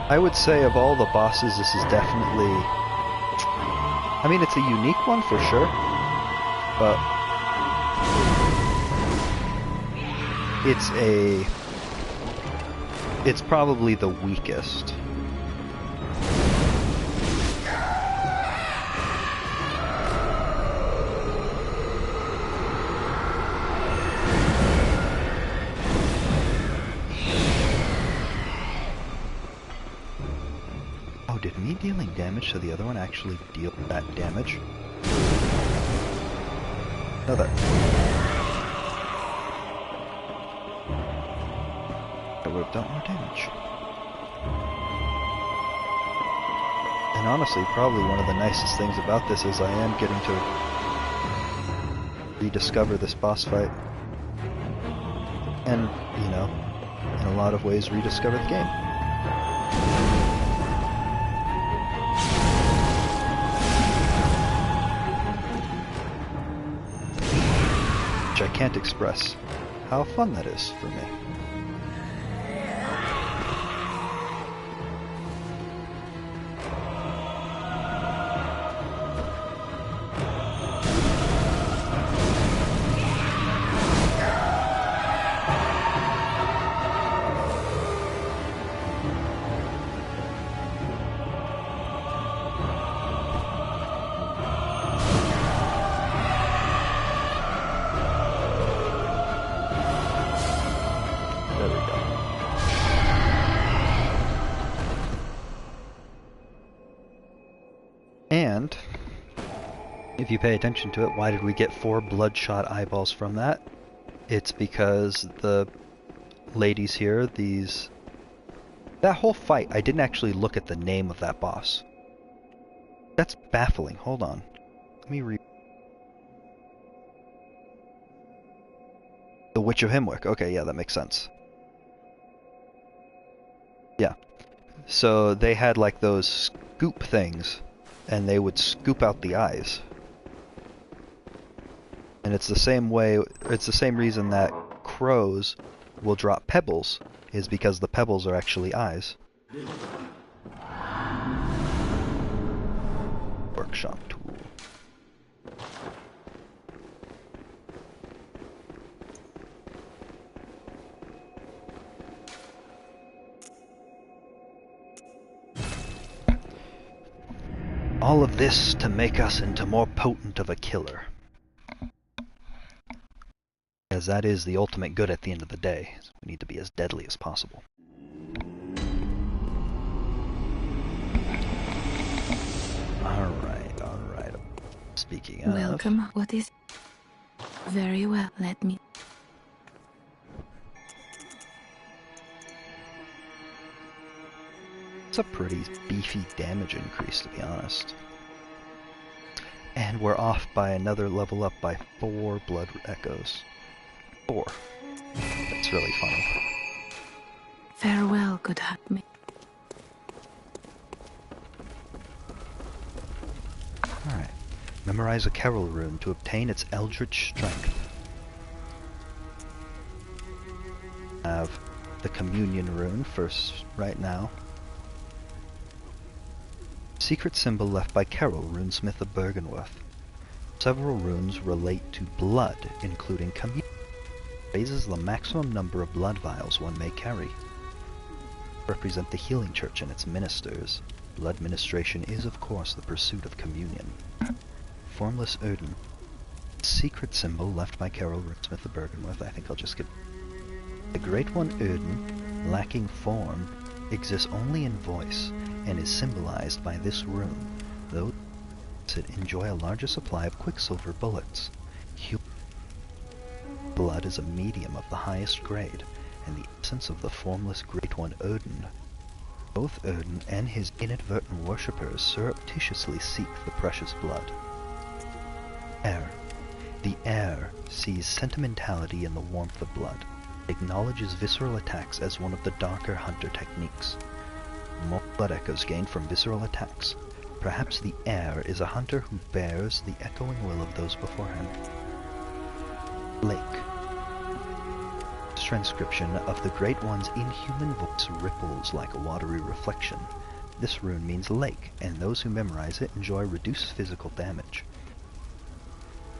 I would say of all the bosses, this is definitely... I mean, it's a unique one for sure, but... It's probably the weakest. Did me dealing damage to the other one actually deal that damage? No, that would have done more damage. And honestly, probably one of the nicest things about this is I am getting to rediscover this boss fight. And, you know, in a lot of ways rediscover the game. I can't express how fun that is for me. And if you pay attention to it, why did we get 4 bloodshot eyeballs from that? It's because the ladies here, that whole fight, I didn't actually look at the name of that boss. That's baffling. Hold on. Let me read. The Witch of Himwick. Okay, yeah, that makes sense. Yeah. So they had like those scoop things, and they would scoop out the eyes. And it's the same way, it's the same reason that crows will drop pebbles, is because the pebbles are actually eyes. Workshop tool. All of this to make us into more potent of a killer. As that is the ultimate good at the end of the day. We need to be as deadly as possible. Speaking of... Welcome. What is... Very well, let me... It's a pretty beefy damage increase, to be honest. And we're off by another level up by 4 blood echoes. 4. That's really funny. Farewell, good me. Alright. Memorize a Carol rune to obtain its eldritch strength. Have the communion rune first right now. Secret symbol left by Carol, runesmith of Bergenworth. Several runes relate to blood, including communion. Raises the maximum number of blood vials one may carry. Represent the healing church and its ministers. Blood ministration is, of course, the pursuit of communion. Formless Odin. Secret symbol left by Carol, runesmith of Bergenworth. I think I'll just get... The Great One Odin, lacking form, exists only in voice, and is symbolized by this rune, though it enjoy a larger supply of quicksilver bullets. Blood is a medium of the highest grade, and the essence of the formless Great One Odin. Both Odin and his inadvertent worshippers surreptitiously seek the precious blood. Air. The air sees sentimentality in the warmth of blood. It acknowledges visceral attacks as one of the darker hunter techniques. More blood echoes gained from visceral attacks. Perhaps the air is a hunter who bears the echoing will of those before him. Lake. This transcription of the Great One's inhuman voice ripples like a watery reflection. This rune means lake, and those who memorize it enjoy reduced physical damage.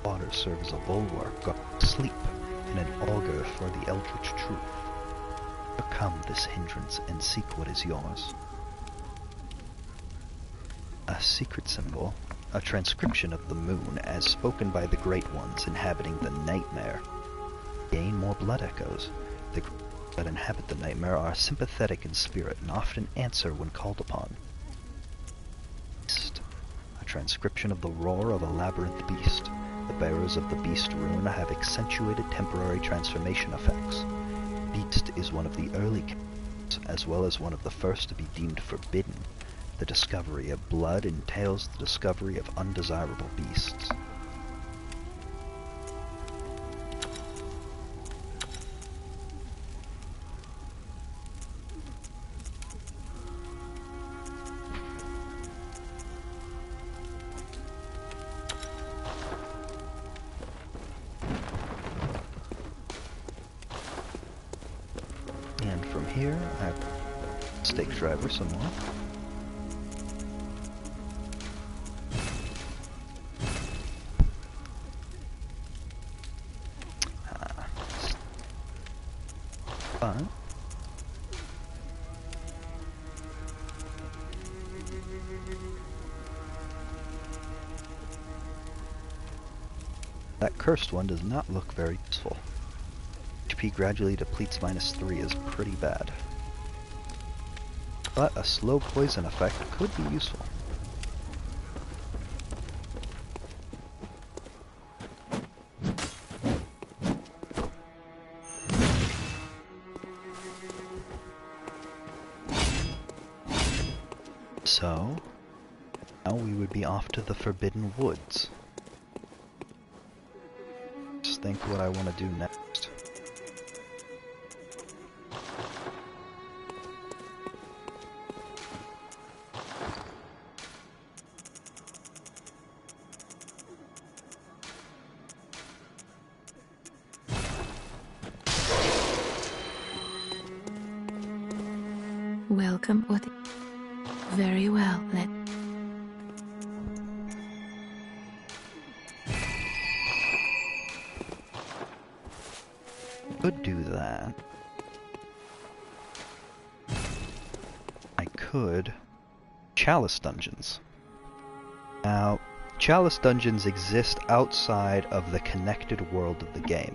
Water serves as a bulwark of sleep and an augur for the eldritch truth. Overcome this hindrance and seek what is yours. A secret symbol, a transcription of the moon as spoken by the Great Ones inhabiting the nightmare. Gain more blood echoes. The that inhabit the nightmare are sympathetic in spirit and often answer when called upon. Beast, a transcription of the roar of a labyrinth beast. The bearers of the beast rune have accentuated temporary transformation effects. Beast is one of the early characters, as well as one of the first to be deemed forbidden. The discovery of blood entails the discovery of undesirable beasts. And from here, I have stake driver some more. Fun. That cursed one does not look very useful. HP gradually depletes -3 is pretty bad. But a slow poison effect could be useful. So, now we would be off to the Forbidden Woods. Just think what I want to do next. Welcome. What? Very well. Let. Could do that. I could. Chalice dungeons. Now, Chalice dungeons exist outside of the connected world of the game.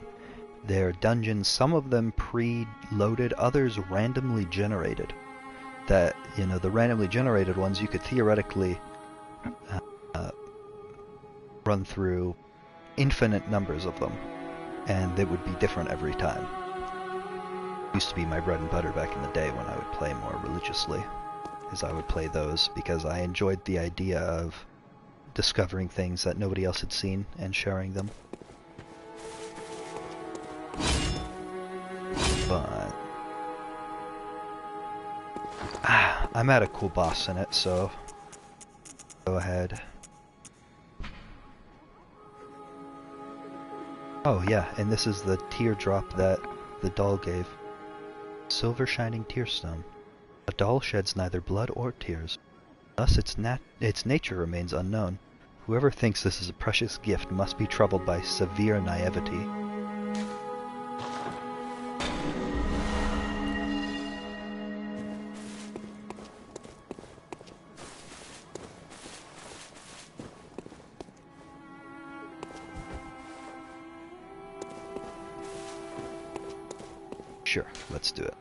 They're dungeons, some of them pre-loaded, others randomly generated. That, you know, the randomly generated ones you could theoretically run through infinite numbers of them, and they would be different every time. Used to be my bread and butter back in the day when I would play more religiously, is I would play those because I enjoyed the idea of discovering things that nobody else had seen and sharing them. But I'm at a cool boss in it, so go ahead. Oh yeah, and this is the teardrop that the doll gave. Silver shining tearstone. A doll sheds neither blood or tears. Thus its nature remains unknown. Whoever thinks this is a precious gift must be troubled by severe naivety. Sure, let's do it.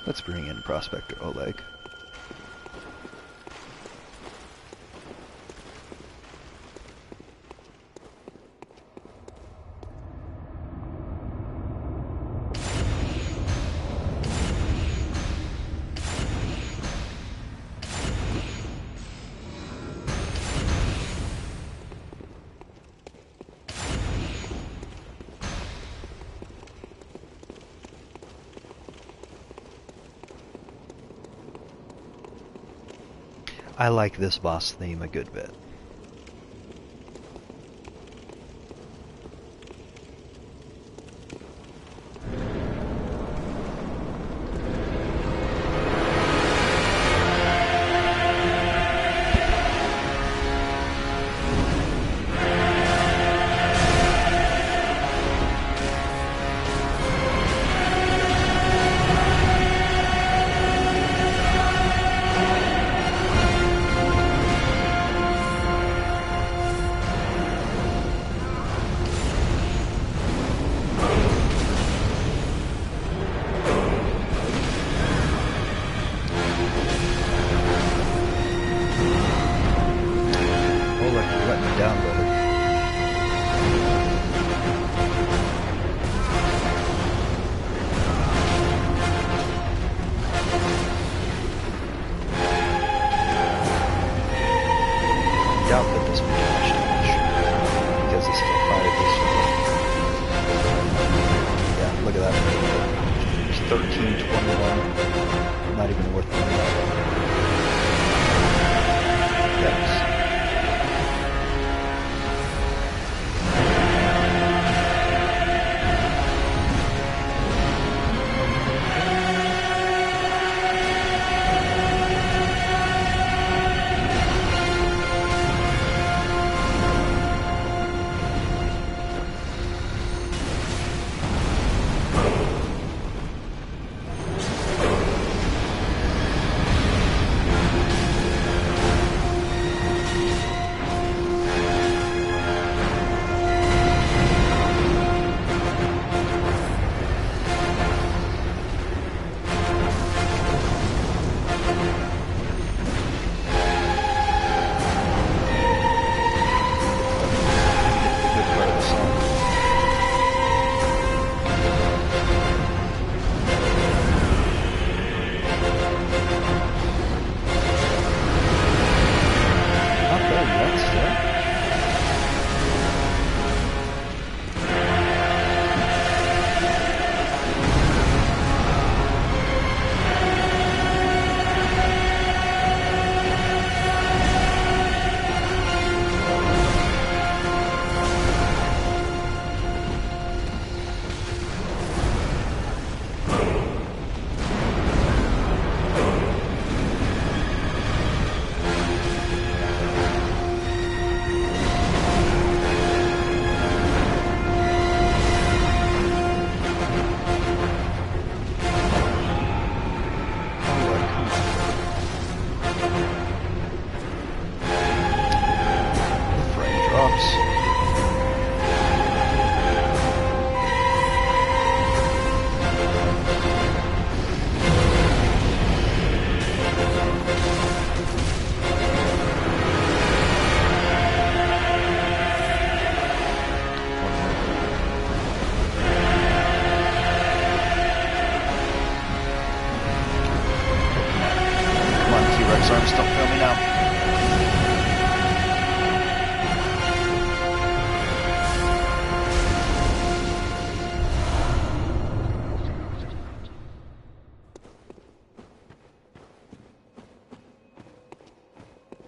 Let's bring in Prospector Oleg. I like this boss theme a good bit.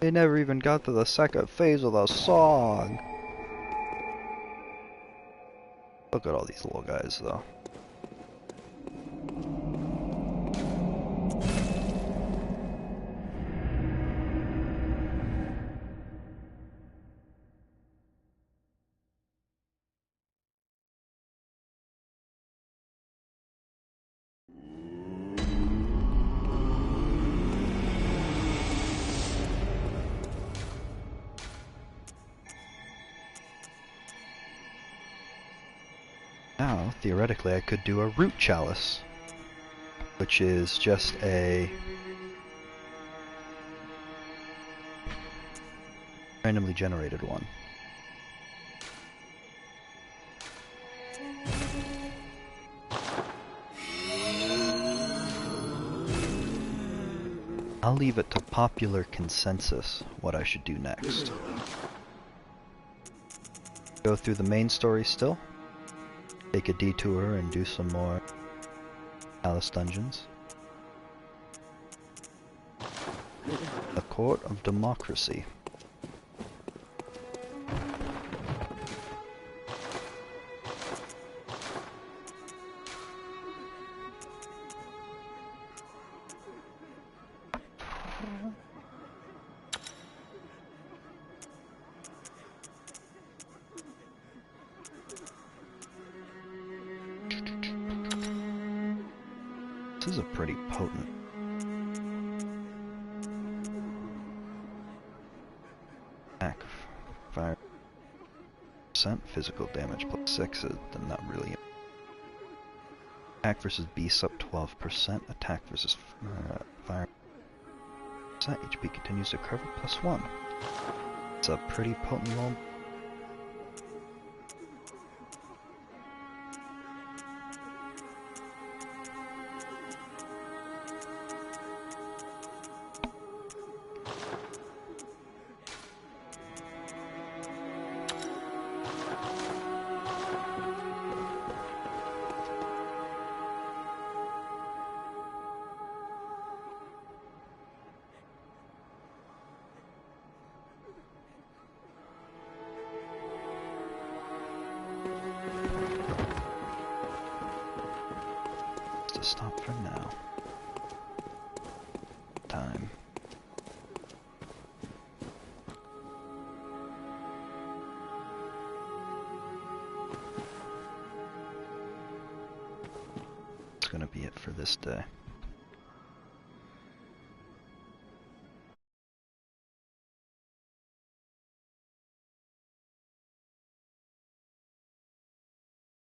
They never even got to the second phase of the song. Look at all these little guys, though. Now, theoretically, I could do a root chalice, which is just a randomly generated one. I'll leave it to popular consensus what I should do next. Go through the main story still. Take a detour and do some more Alice dungeons. A Court of Democracy. This is a pretty potent. Attack, fire, percent, physical damage plus 6 is not really. Attack versus beasts up 12%. Attack versus fire. HP continues to recover plus 1. It's a pretty potent little. To stop for now. Time. It's gonna be it for this day.